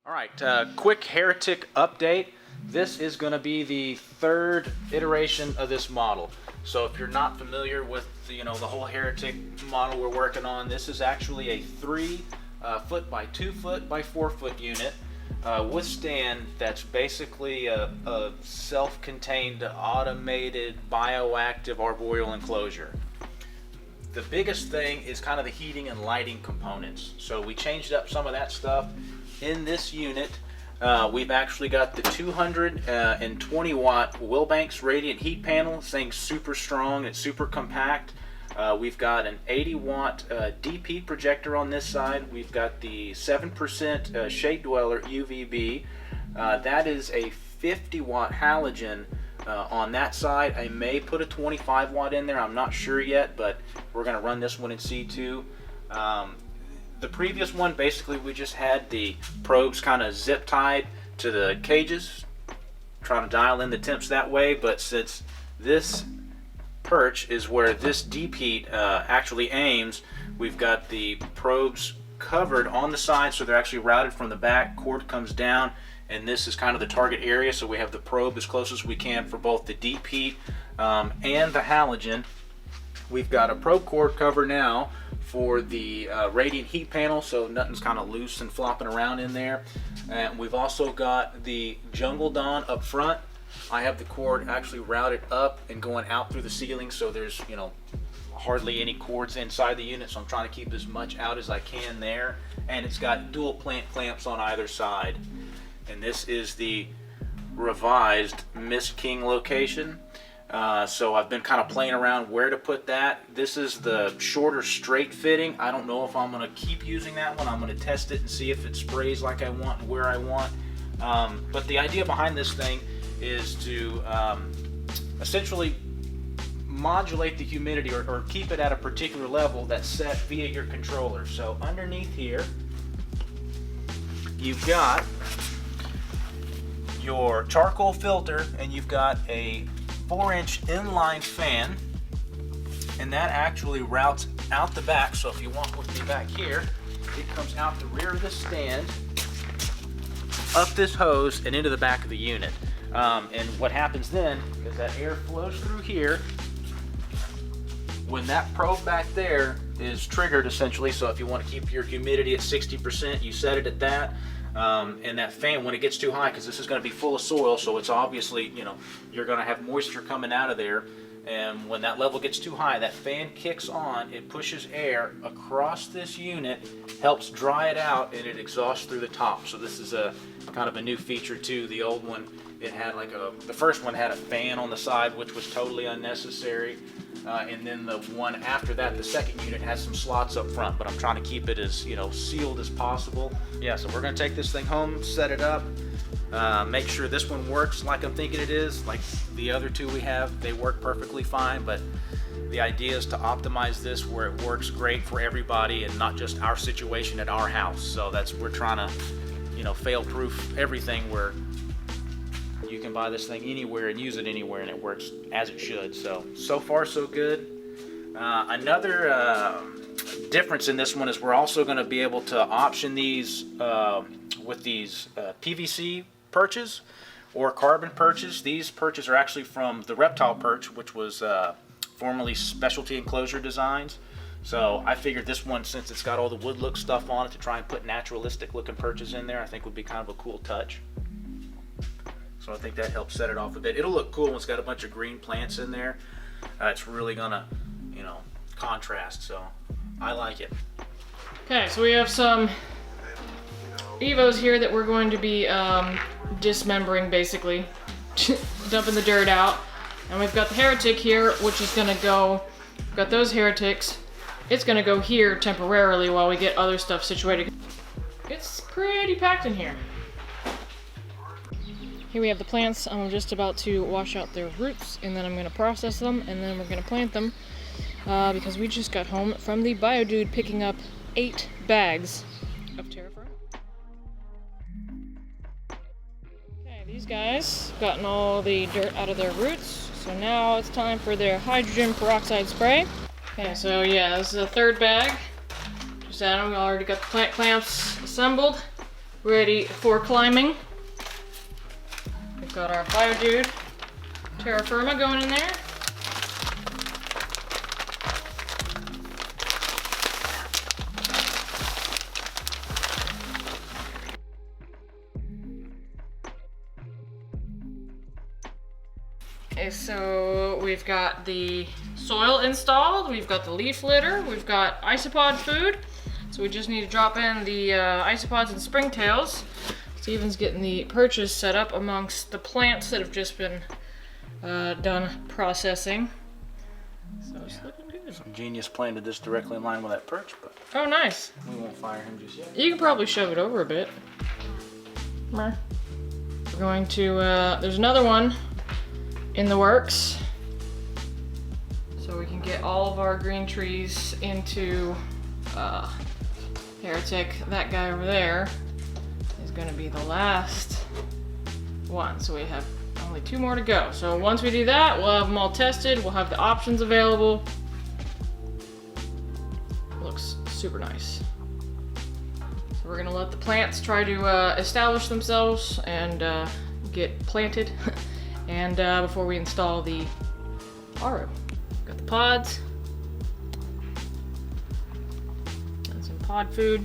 All right, quick Heretic update. This is going to be the third iteration of this model. So if you're not familiar with the whole Heretic model we're working on, this is actually a 3 foot by 2 foot by 4 foot unit with stand that's basically a self-contained automated bioactive arboreal enclosure. The biggest thing is kind of the heating and lighting components. So we changed up some of that stuff. In this unit, we've actually got the 220 watt Wilbanks radiant heat panel. This thing's super strong, it's super compact. We've got an 80 watt deep heat projector on this side. We've got the 7% Shade Dweller UVB. That is a 50 watt halogen on that side. I may put a 25 watt in there, I'm not sure yet, but we're going to run this one in C2. The previous one, basically we just had the probes kind of zip tied to the cages, trying to dial in the temps that way, but since this perch is where this deep heat actually aims, we've got the probes covered on the side, so they're actually routed from the back. Cord comes down, and this is kind of the target area, so we have the probe as close as we can for both the deep heat and the halogen. We've got a probe cord cover now for the radiant heat panel, so nothing's kind of loose and flopping around in there. And we've also got the Jungle Dawn up front. I have the cord actually routed up and going out through the ceiling, so there's hardly any cords inside the unit, so I'm trying to keep as much out as I can there. And it's got dual plant clamps on either side. And this is the revised Miss King location. So I've been kind of playing around where to put that. This is the shorter straight fitting. I don't know if I'm going to keep using that one. I'm going to test it and see if it sprays like I want and where I want. But the idea behind this thing is to essentially modulate the humidity or keep it at a particular level that's set via your controller. So underneath here, you've got your charcoal filter, and you've got a 4-inch inline fan, and that actually routes out the back. So if you walk with me back here, it comes out the rear of the stand, up this hose, and into the back of the unit. And what happens then is that air flows through here. When that probe back there is triggered, essentially, so if you want to keep your humidity at 60%, you set it at that. And that fan, when it gets too high, because this is going to be full of soil, so it's obviously, you're going to have moisture coming out of there. And when that level gets too high, that fan kicks on, it pushes air across this unit, helps dry it out, and it exhausts through the top. So this is a kind of a new feature too. The old one, it had the first one had a fan on the side, which was totally unnecessary. And then the one after that, the second unit, has some slots up front, but I'm trying to keep it as sealed as possible. Yeah, so we're going to take this thing home, set it up, make sure this one works like I'm thinking it is. Like the other two we have, they work perfectly fine, but the idea is to optimize this where it works great for everybody and not just our situation at our house. So we're trying to fail-proof everything, where you can buy this thing anywhere and use it anywhere, and it works as it should. So far so good. Another difference in this one is we're also going to be able to option these with these PVC perches or carbon perches. These perches are actually from the Reptile perch, which was formerly Specialty Enclosure Designs. So I figured this one, since it's got all the wood look stuff on it, to try and put naturalistic looking perches in there, I think would be kind of a cool touch. So I think that helps set it off a bit. It'll look cool when it's got a bunch of green plants in there. It's really gonna, contrast. So I like it. Okay, so we have some Evos here that we're going to be dismembering, basically, dumping the dirt out. And we've got the Heretic here, which is gonna go. We've got those Heretics. It's gonna go here temporarily while we get other stuff situated. It's pretty packed in here. Here we have the plants. I'm just about to wash out their roots, and then I'm going to process them, and then we're going to plant them because we just got home from the BioDude picking up 8 bags of terra firma. Okay, these guys have gotten all the dirt out of their roots, so now it's time for their hydrogen peroxide spray. Okay, so yeah, this is the 3rd bag. Just add them. We already got the plant clamps assembled. ready for climbing. We've got our Fire Dude, Terra Firma going in there. Okay, so we've got the soil installed, we've got the leaf litter, we've got isopod food. So we just need to drop in the isopods and springtails. Steven's getting the perches set up amongst the plants that have just been done processing. So it's looking good. Some genius planted this directly in line with that perch, but Oh, nice. we won't fire him just yet. You can probably shove it over a bit. We're going to, there's another one in the works. So we can get all of our green trees into Heretic. That guy over there is going to be the last one. So we have only 2 more to go. So once we do that, we'll have them all tested. We'll have the options available. Looks super nice. So we're going to let the plants try to establish themselves and get planted. And before we install the RO. Got the pods. And some pod food.